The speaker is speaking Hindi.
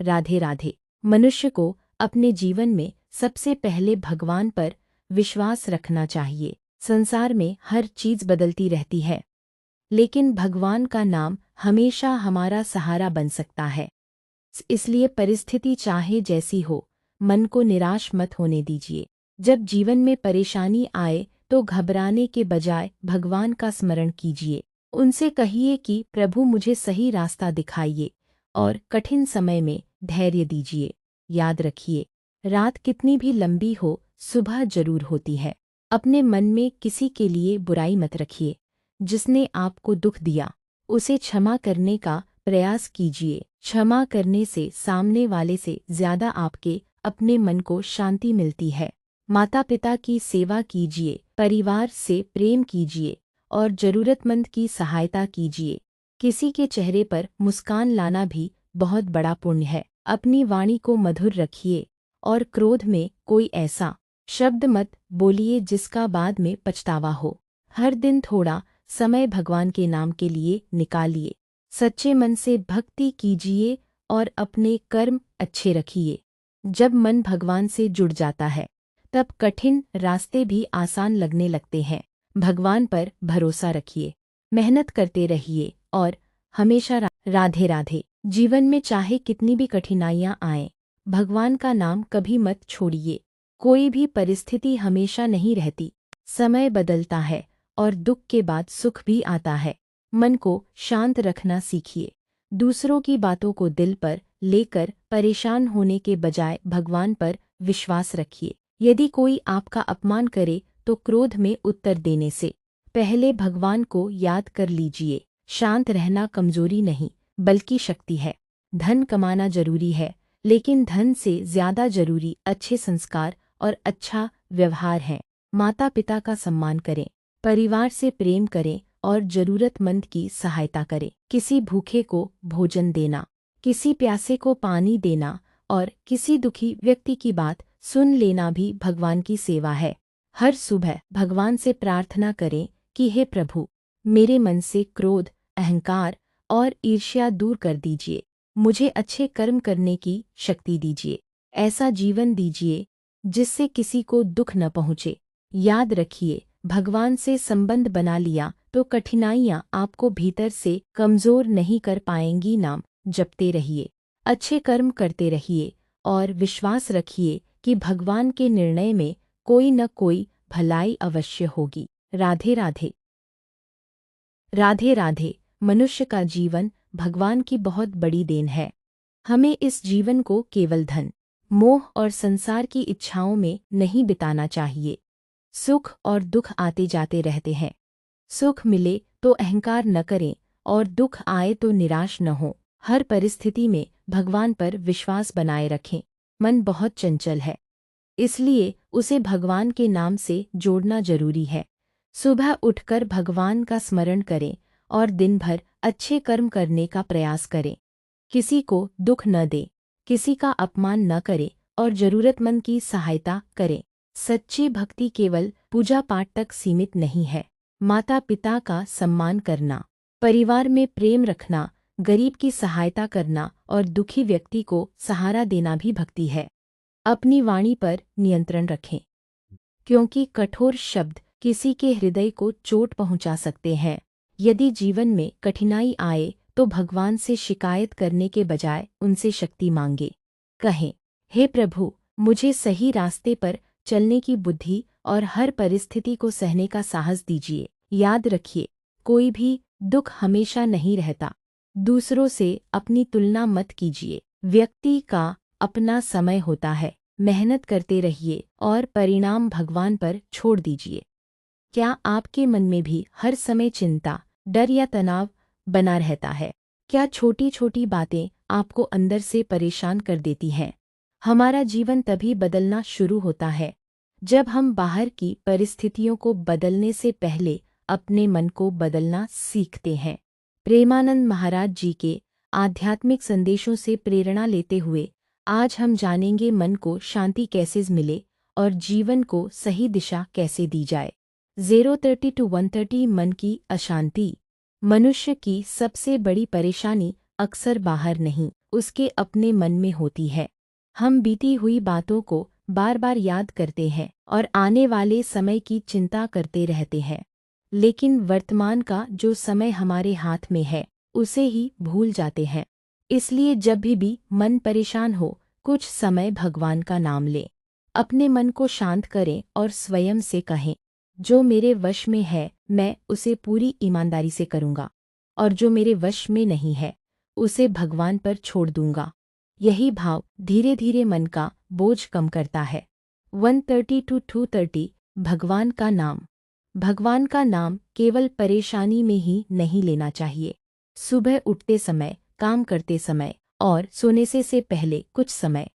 राधे राधे। मनुष्य को अपने जीवन में सबसे पहले भगवान पर विश्वास रखना चाहिए। संसार में हर चीज़ बदलती रहती है, लेकिन भगवान का नाम हमेशा हमारा सहारा बन सकता है। इसलिए परिस्थिति चाहे जैसी हो, मन को निराश मत होने दीजिए। जब जीवन में परेशानी आए तो घबराने के बजाय भगवान का स्मरण कीजिए। उनसे कहिए कि प्रभु मुझे सही रास्ता दिखाइए और कठिन समय में धैर्य दीजिए। याद रखिए, रात कितनी भी लंबी हो, सुबह जरूर होती है। अपने मन में किसी के लिए बुराई मत रखिए। जिसने आपको दुख दिया, उसे क्षमा करने का प्रयास कीजिए। क्षमा करने से सामने वाले से ज्यादा आपके अपने मन को शांति मिलती है। माता पिता की सेवा कीजिए, परिवार से प्रेम कीजिए और जरूरतमंद की सहायता कीजिए। किसी के चेहरे पर मुस्कान लाना भी बहुत बड़ा पुण्य है। अपनी वाणी को मधुर रखिए और क्रोध में कोई ऐसा शब्द मत बोलिए जिसका बाद में पछतावा हो। हर दिन थोड़ा समय भगवान के नाम के लिए निकालिए। सच्चे मन से भक्ति कीजिए और अपने कर्म अच्छे रखिए। जब मन भगवान से जुड़ जाता है, तब कठिन रास्ते भी आसान लगने लगते हैं। भगवान पर भरोसा रखिए, मेहनत करते रहिए और हमेशा राधे राधे। जीवन में चाहे कितनी भी कठिनाइयाँ आएं, भगवान का नाम कभी मत छोड़िए। कोई भी परिस्थिति हमेशा नहीं रहती, समय बदलता है और दुख के बाद सुख भी आता है। मन को शांत रखना सीखिए। दूसरों की बातों को दिल पर लेकर परेशान होने के बजाय भगवान पर विश्वास रखिए। यदि कोई आपका अपमान करे तो क्रोध में उत्तर देने से पहले भगवान को याद कर लीजिए। शांत रहना कमजोरी नहीं, बल्कि शक्ति है। धन कमाना जरूरी है, लेकिन धन से ज्यादा जरूरी अच्छे संस्कार और अच्छा व्यवहार है। माता पिता का सम्मान करें, परिवार से प्रेम करें और जरूरतमंद की सहायता करें। किसी भूखे को भोजन देना, किसी प्यासे को पानी देना और किसी दुखी व्यक्ति की बात सुन लेना भी भगवान की सेवा है। हर सुबह भगवान से प्रार्थना करें कि हे प्रभु, मेरे मन से क्रोध, अहंकार और ईर्ष्या दूर कर दीजिए। मुझे अच्छे कर्म करने की शक्ति दीजिए। ऐसा जीवन दीजिए जिससे किसी को दुख न पहुँचे। याद रखिए, भगवान से संबंध बना लिया तो कठिनाइयाँ आपको भीतर से कमजोर नहीं कर पाएंगी। नाम जपते रहिए, अच्छे कर्म करते रहिए और विश्वास रखिए कि भगवान के निर्णय में कोई न कोई भलाई अवश्य होगी। राधे राधे। राधे राधे। मनुष्य का जीवन भगवान की बहुत बड़ी देन है। हमें इस जीवन को केवल धन, मोह और संसार की इच्छाओं में नहीं बिताना चाहिए। सुख और दुख आते जाते रहते हैं। सुख मिले तो अहंकार न करें और दुख आए तो निराश न हो। हर परिस्थिति में भगवान पर विश्वास बनाए रखें। मन बहुत चंचल है, इसलिए उसे भगवान के नाम से जोड़ना जरूरी है। सुबह उठकर भगवान का स्मरण करें और दिन भर अच्छे कर्म करने का प्रयास करें। किसी को दुख न दे, किसी का अपमान न करें और जरूरतमंद की सहायता करें। सच्ची भक्ति केवल पूजा पाठ तक सीमित नहीं है। माता पिता का सम्मान करना, परिवार में प्रेम रखना, गरीब की सहायता करना और दुखी व्यक्ति को सहारा देना भी भक्ति है। अपनी वाणी पर नियंत्रण रखें, क्योंकि कठोर शब्द किसी के हृदय को चोट पहुंचा सकते हैं। यदि जीवन में कठिनाई आए तो भगवान से शिकायत करने के बजाय उनसे शक्ति मांगे। कहें, हे प्रभु, मुझे सही रास्ते पर चलने की बुद्धि और हर परिस्थिति को सहने का साहस दीजिए। याद रखिए, कोई भी दुख हमेशा नहीं रहता। दूसरों से अपनी तुलना मत कीजिए। व्यक्ति का अपना समय होता है। मेहनत करते रहिए और परिणाम भगवान पर छोड़ दीजिए। क्या आपके मन में भी हर समय चिंता, डर या तनाव बना रहता है? क्या छोटी छोटी बातें आपको अंदर से परेशान कर देती हैं? हमारा जीवन तभी बदलना शुरू होता है जब हम बाहर की परिस्थितियों को बदलने से पहले अपने मन को बदलना सीखते हैं। प्रेमानंद महाराज जी के आध्यात्मिक संदेशों से प्रेरणा लेते हुए आज हम जानेंगे मन को शांति कैसे मिले और जीवन को सही दिशा कैसे दी जाए। 030 to 130 मन की अशांति। मनुष्य की सबसे बड़ी परेशानी अक्सर बाहर नहीं, उसके अपने मन में होती है। हम बीती हुई बातों को बार बार याद करते हैं और आने वाले समय की चिंता करते रहते हैं, लेकिन वर्तमान का जो समय हमारे हाथ में है उसे ही भूल जाते हैं। इसलिए जब भी मन परेशान हो, कुछ समय भगवान का नाम लें। अपने मन को शांत करें और स्वयं से कहें, जो मेरे वश में है मैं उसे पूरी ईमानदारी से करूँगा, और जो मेरे वश में नहीं है उसे भगवान पर छोड़ दूंगा। यही भाव धीरे धीरे मन का बोझ कम करता है। 130 to 230 भगवान का नाम। भगवान का नाम केवल परेशानी में ही नहीं लेना चाहिए। सुबह उठते समय, काम करते समय और सोने से पहले कुछ समय